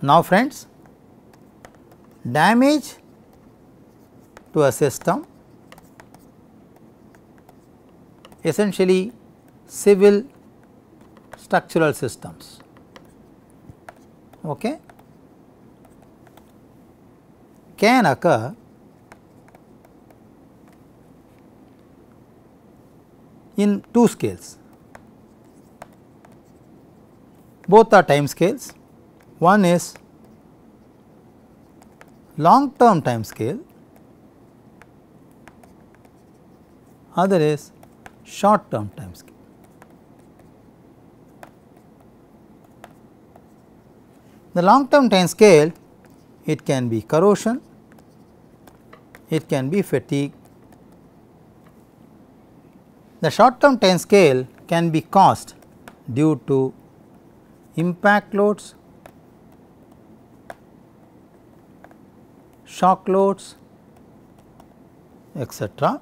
Now, friends, damage to a system, essentially civil structural systems, can occur in two scales. Both are time scales. One is long term time scale, other is short term time scale. The long term time scale, it can be corrosion, it can be fatigue. The short term time scale can be caused due to impact loads, shock loads, etc.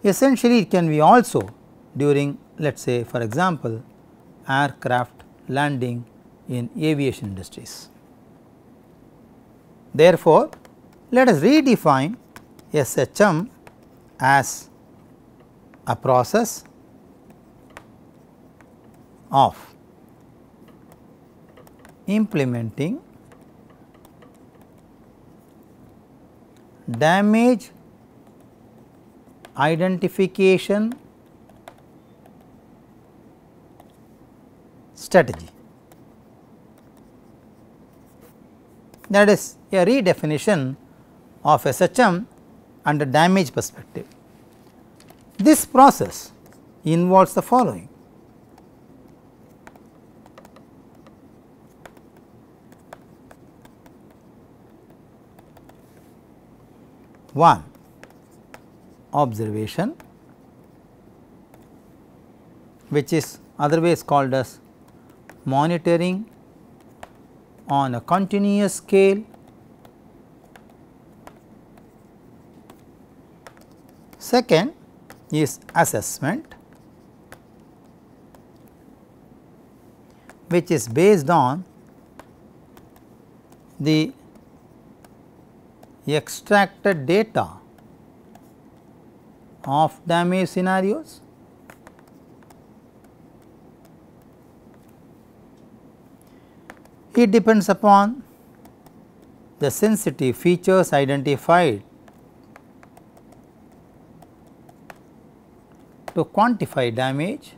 Essentially, it can be also during, let us say, for example, aircraft landing in aviation industries. Therefore, let us redefine SHM as a process of implementing damage identification strategy. That is a redefinition of SHM under damage perspective. This process involves the following: 1. Observation, which is otherwise called as monitoring on a continuous scale. Second is assessment, which is based on the extracted data of damage scenarios. It depends upon the sensitive features identified to quantify damage.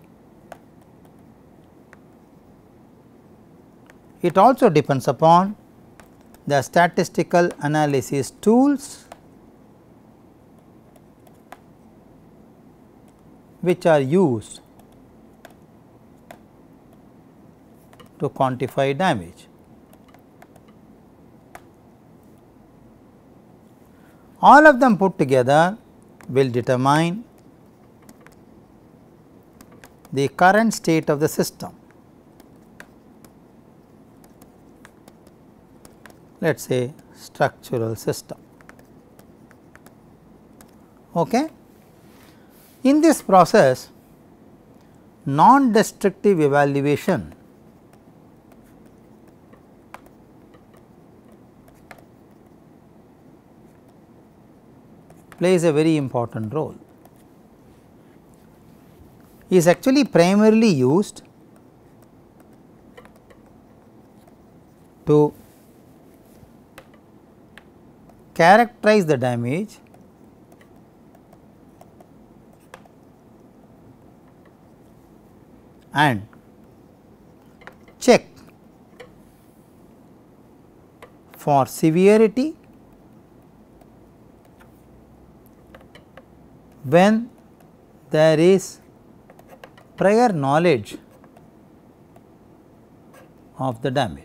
It also depends upon the statistical analysis tools which are used to quantify damage. All of them put together will determine the current state of the system. Let us say structural system. Okay. In this process, non-destructive evaluation plays a very important role. Is actually primarily used to characterize the damage and check for severity when there is prior knowledge of the damage.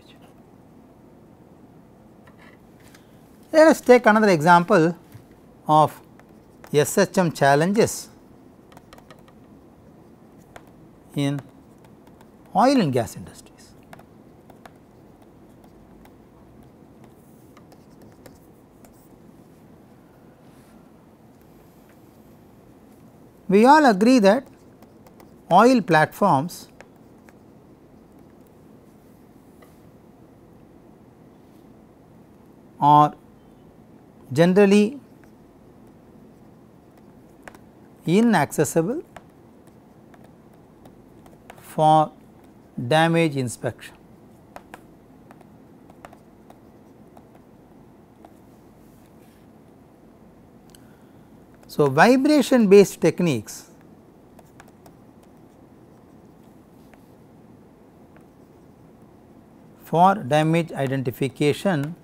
Let us take another example of SHM challenges in oil and gas industries. We all agree that oil platforms are generally inaccessible for damage inspection. So, vibration based techniques for damage identification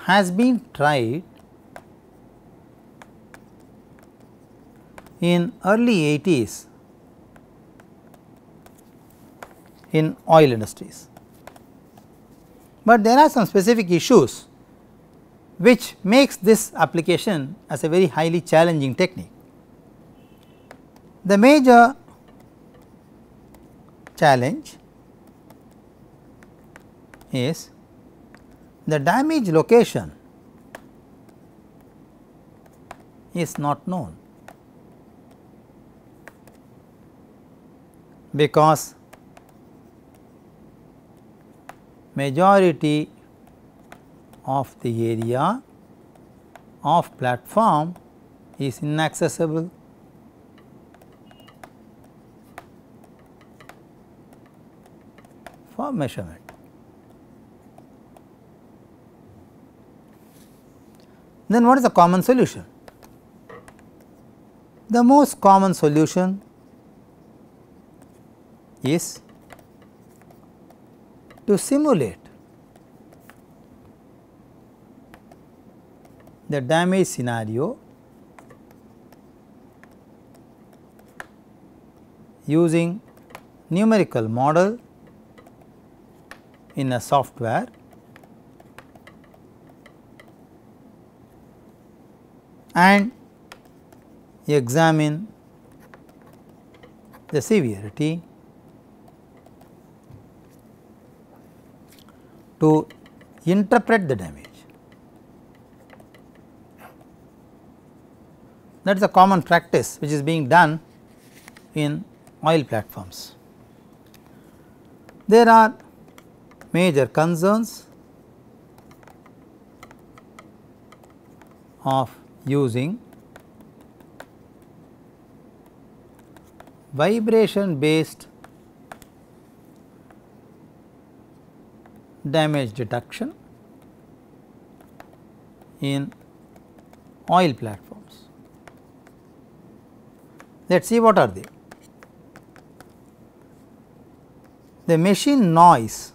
has been tried in early 80s in oil industries, but there are some specific issues which makes this application as a very highly challenging technique. The major challenge is the damage location is not known, because majority of the area of platform is inaccessible for measurement. Then what is the common solution? The most common solution is to simulate the damage scenario using numerical model in a software and examine the severity to interpret the damage. That is a common practice which is being done in oil platforms. There are major concerns of using vibration based damage detection in oil platforms. Let us see what are they. The machine noise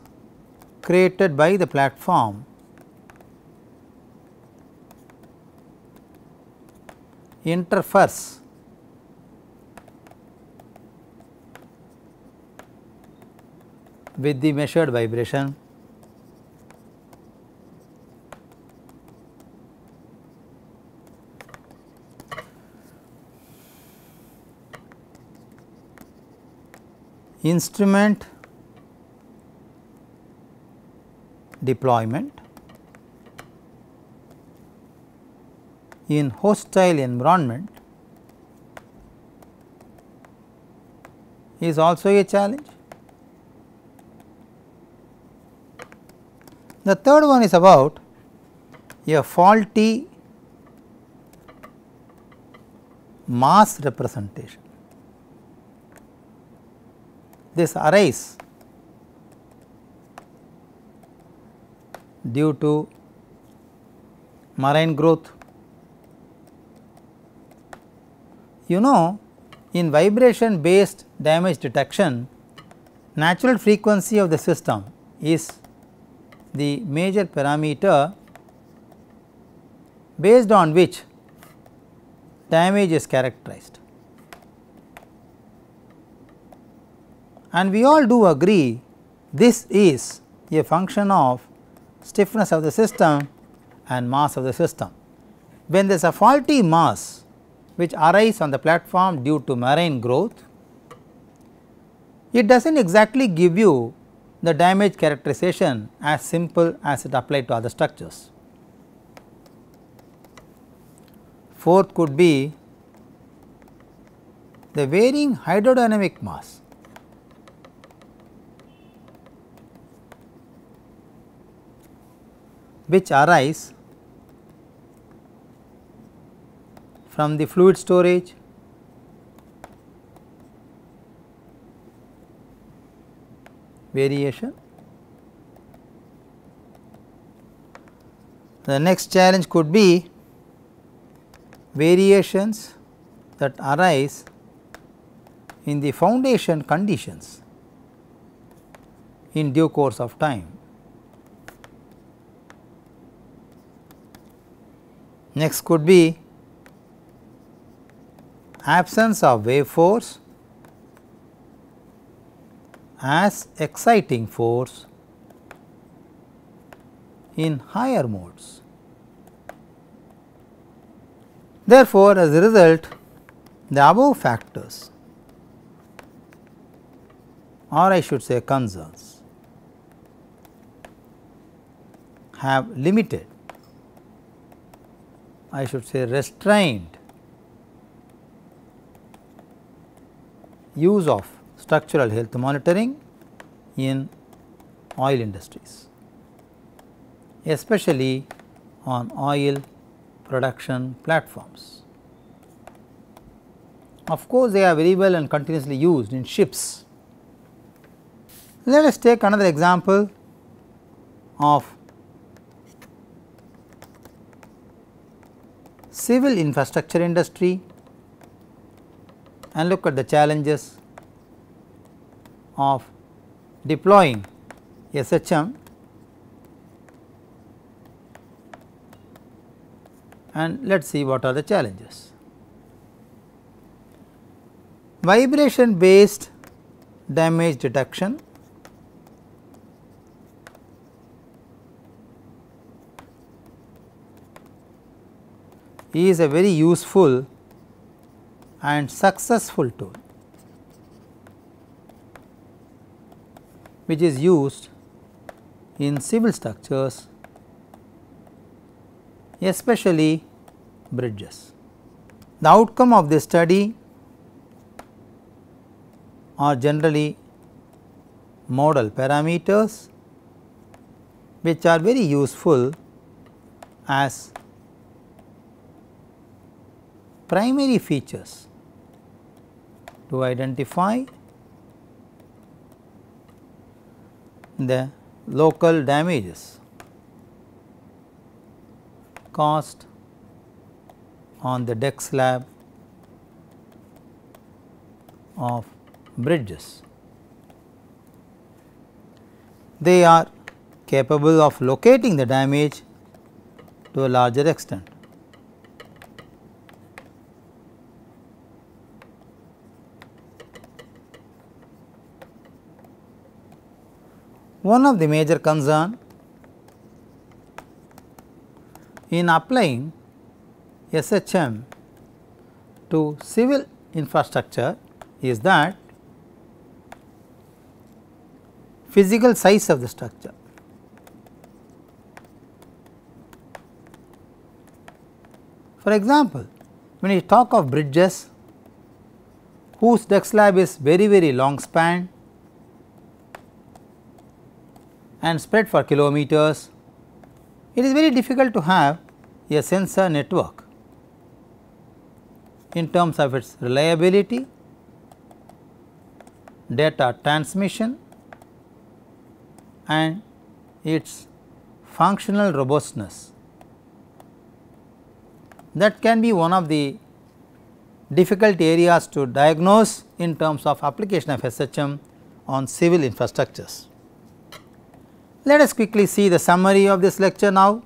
created by the platform interferes with the measured vibration. Instrument deployment in hostile environment is also a challenge. The third one is about a faulty mass representation. This arises due to marine growth. You know, in vibration based damage detection, natural frequency of the system is the major parameter based on which damage is characterized. And we all do agree this is a function of stiffness of the system and mass of the system. When there is a faulty mass which arises on the platform due to marine growth, it does not exactly give you the damage characterization as simple as it applied to other structures. Fourth could be the varying hydrodynamic mass. which arise from the fluid storage, variation. The next challenge could be variations that arise in the foundation conditions in due course of time. Next could be absence of wave force as exciting force in higher modes. Therefore, as a result, the above factors, or I should say concerns, have limited, I should say restrained use of structural health monitoring in oil industries, especially on oil production platforms. Of course, they are very well and continuously used in ships. Let us take another example of civil infrastructure industry and look at the challenges of deploying SHM and let us see what are the challenges. Vibration based damage detection, is a very useful and successful tool which is used in civil structures, especially bridges. The outcome of this study are generally model parameters which are very useful as primary features to identify the local damages caused on the deck slab of bridges. They are capable of locating the damage to a larger extent. One of the major concern in applying SHM to civil infrastructure is that physical size of the structure. For example, when you talk of bridges whose deck slab is very long span and spread for kilometers, it is very difficult to have a sensor network in terms of its reliability, data transmission and its functional robustness. That can be one of the difficult areas to diagnose in terms of application of SHM on civil infrastructures. Let us quickly see the summary of this lecture now.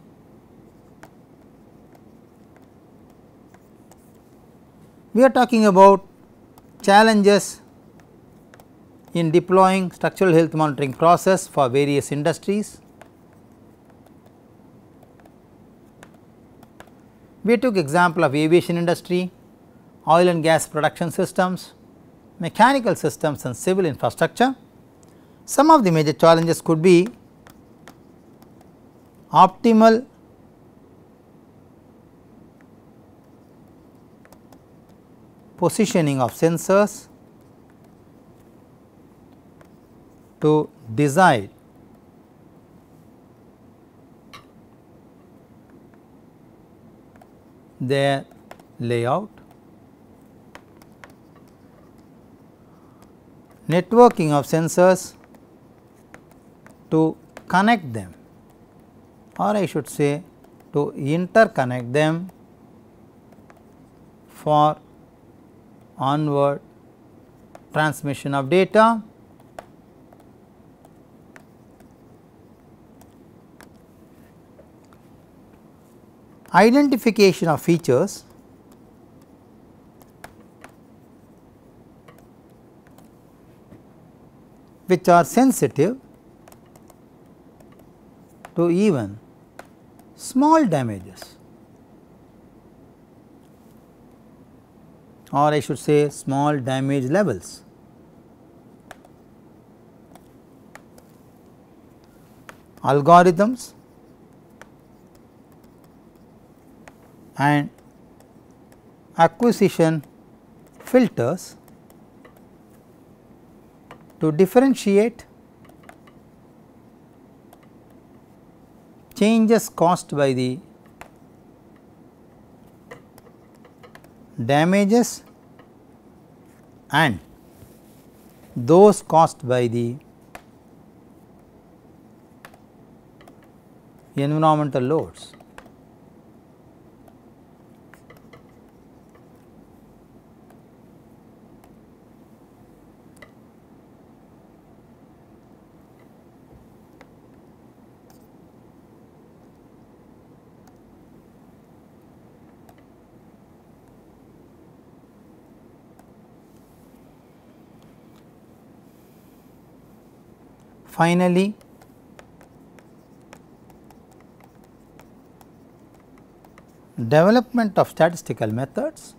We are talking about challenges in deploying structural health monitoring process for various industries. We took example of aviation industry, oil and gas production systems, mechanical systems and civil infrastructure. Some of the major challenges could be optimal positioning of sensors to decide their layout, networking of sensors to connect them, or I should say to interconnect them for onward transmission of data, identification of features which are sensitive to even small damages, or I should say small damage levels. Algorithms and acquisition filters to differentiate changes caused by the damages and those caused by the environmental loads. Finally, development of statistical methods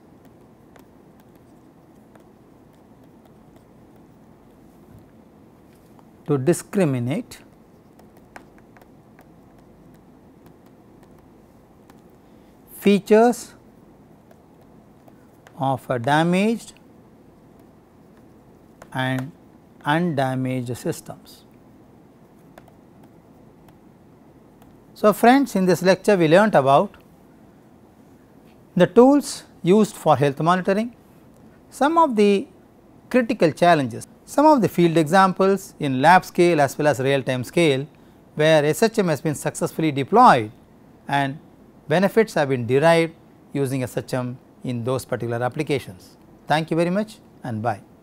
to discriminate features of a damaged and undamaged systems. So, friends, in this lecture we learnt about the tools used for health monitoring, some of the critical challenges, some of the field examples in lab scale as well as real time scale where SHM has been successfully deployed and benefits have been derived using SHM in those particular applications. Thank you very much and bye.